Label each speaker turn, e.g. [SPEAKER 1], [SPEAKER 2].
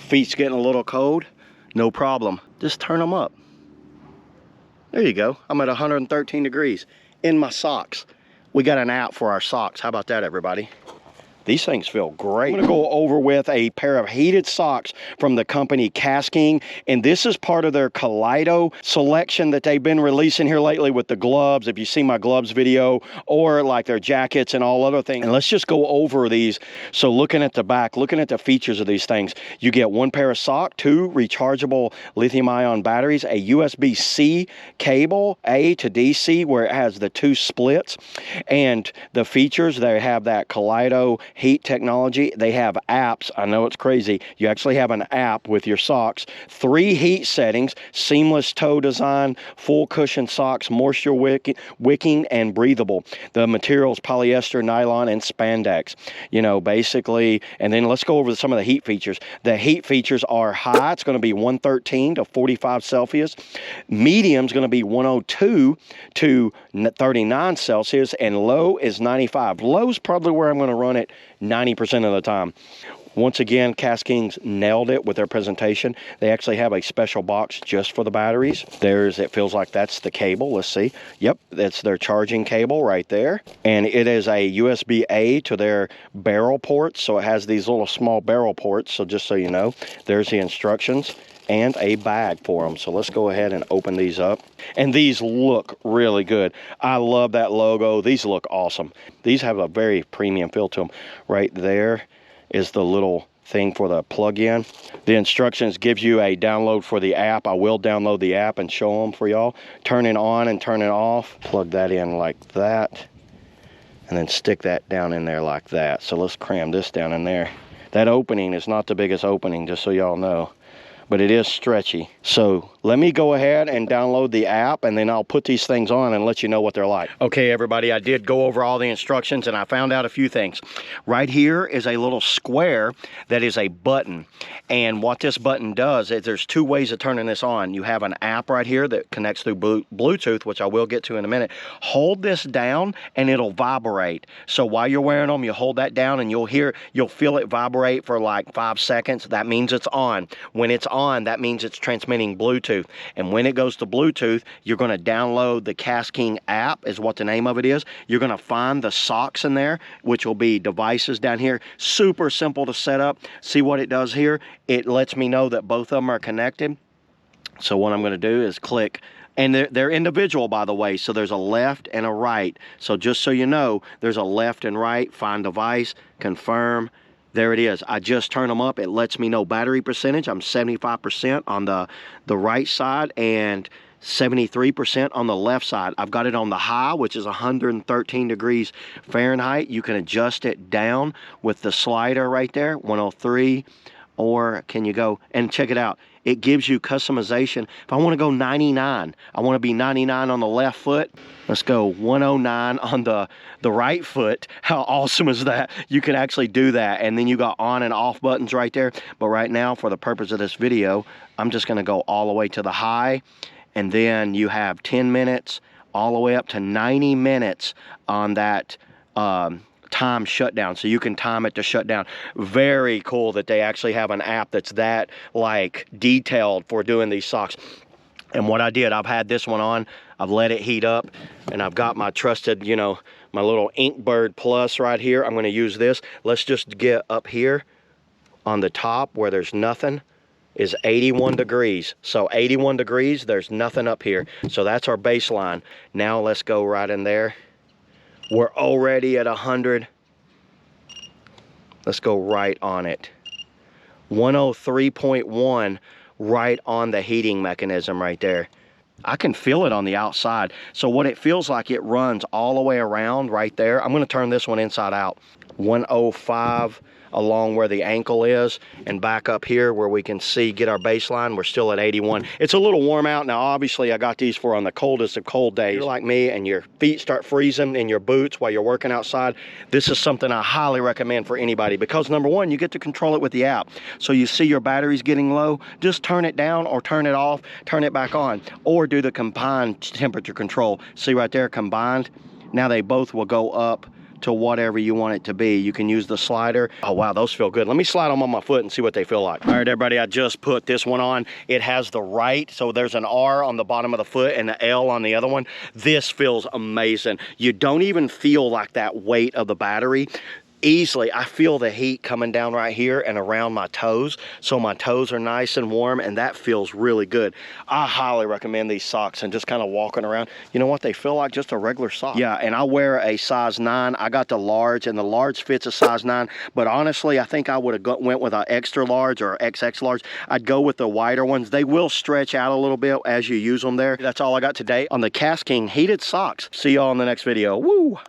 [SPEAKER 1] feet's getting a little cold, no problem. Just turn them up. There you go. I'm at 113 degrees in my socks. We got an app for our socks. How about that, everybody? These things feel great. I'm gonna go over with a pair of heated socks from the company KastKing, and this is part of their Calido selection that they've been releasing here lately with the gloves, if you see my gloves video, or like their jackets and all other things. And let's just go over these. So looking at the back, looking at the features of these things, you get one pair of sock, 2 rechargeable lithium-ion batteries, a USB-C cable, A to DC, where it has the 2 splits, and the features, they have that Calido heat technology. They have apps. I know it's crazy. You actually have an app with your socks. 3 heat settings, seamless toe design, full cushion socks, moisture wicking, and breathable. The materials, polyester, nylon, and spandex. You know, basically, and then let's go over some of the heat features. The heat features are high. It's going to be 113 to 45 Celsius. Medium is going to be 102 to 39 Celsius, and low is 95. Low is probably where I'm going to run it 90% of the time. Once again, KastKing's nailed it with their presentation. They actually have a special box just for the batteries. It feels like that's the cable. Let's see. Yep, that's their charging cable right there. And it is a USB-A to their barrel ports. So it has these little small barrel ports. So just so you know, there's the instructions and a bag for them. So let's go ahead and open these up. And these look really good. I love that logo. These look awesome. These have a very premium feel to them. Right there is the little thing for the plug-in. The instructions gives you a download for the app. I will download the app and show them for y'all. Turn it on and turn it off. Plug that in like that. And then stick that down in there like that. So let's cram this down in there. That opening is not the biggest opening, just so y'all know, but it is stretchy. So let me go ahead and download the app, and then I'll put these things on and let you know what they're like. Okay, everybody, I did go over all the instructions, and I found out a few things. Right here is a little square that is a button. And what this button does is there's 2 ways of turning this on. You have an app right here that connects through Bluetooth, which I will get to in a minute. Hold this down and it'll vibrate. So while you're wearing them, you hold that down and you'll feel it vibrate for like 5 seconds. That means it's on. When it's on, that means it's transmitting Bluetooth. And when it goes to Bluetooth, you're going to download the KastKing app, is what the name of it is. You're going to find the socks in there, which will be devices down here. Super simple to set up. See what it does here? It lets me know that both of them are connected. So what I'm going to do is click, and they're individual, by the way. So there's a left and a right. So just so you know, there's a left and right. Find device, confirm. There it is. I just turn them up. It lets me know battery percentage. I'm 75% on the right side and 73% on the left side. I've got it on the high, which is 113 degrees Fahrenheit. You can adjust it down with the slider right there, 103. Or can you go and check it out? It gives you customization. If I want to go 99, I want to be 99 on the left foot. Let's go 109 on the right foot. How awesome is that? You can actually do that. And then you got on and off buttons right there. But right now, for the purpose of this video, I'm just going to go all the way to the high. And then you have 10 minutes all the way up to 90 minutes on that time shutdown. So you can time it to shut down. Very cool that they actually have an app that's that like detailed for doing these socks. And what I did, I've had this one on, I've let it heat up, and I've got my trusted, you know, my little Inkbird Plus right here. I'm going to use this. Let's just get up here on the top where there's nothing is 81 degrees. So 81 degrees, there's nothing up here. So that's our baseline. Now let's go right in there. We're already at 100. Let's go right on it. 103.1 right on the heating mechanism right there. I can feel it on the outside. So what it feels like, it runs all the way around right there. I'm going to turn this one inside out. 105 along where the ankle is, and back up here where we can see, get our baseline. We're still at 81. It's a little warm out now. Obviously I got these for on the coldest of cold days. If you're like me and your feet start freezing in your boots while you're working outside, this is something I highly recommend for anybody, because number one, you get to control it with the app. So you see your battery's getting low, just turn it down or turn it off, turn it back on, or do the combined temperature control. See right there, combined. Now they both will go up to whatever you want it to be. You can use the slider. Oh wow, those feel good. Let me slide them on my foot and see what they feel like. All right, everybody, I just put this one on. It has the right, so there's an R on the bottom of the foot and the L on the other one. This feels amazing. You don't even feel like that weight of the battery. Easily, I feel the heat coming down right here and around my toes, so my toes are nice and warm, and that feels really good. I highly recommend these socks, and just kind of walking around, you know what, they feel like just a regular sock. Yeah, and I wear a size 9. I got the large, and the large fits a size 9, but honestly, I think I would have went with an extra large or XX large. I'd go with the wider ones. They will stretch out a little bit as you use them there. That's all I got today on the KastKing Heated Socks. See y'all in the next video. Woo!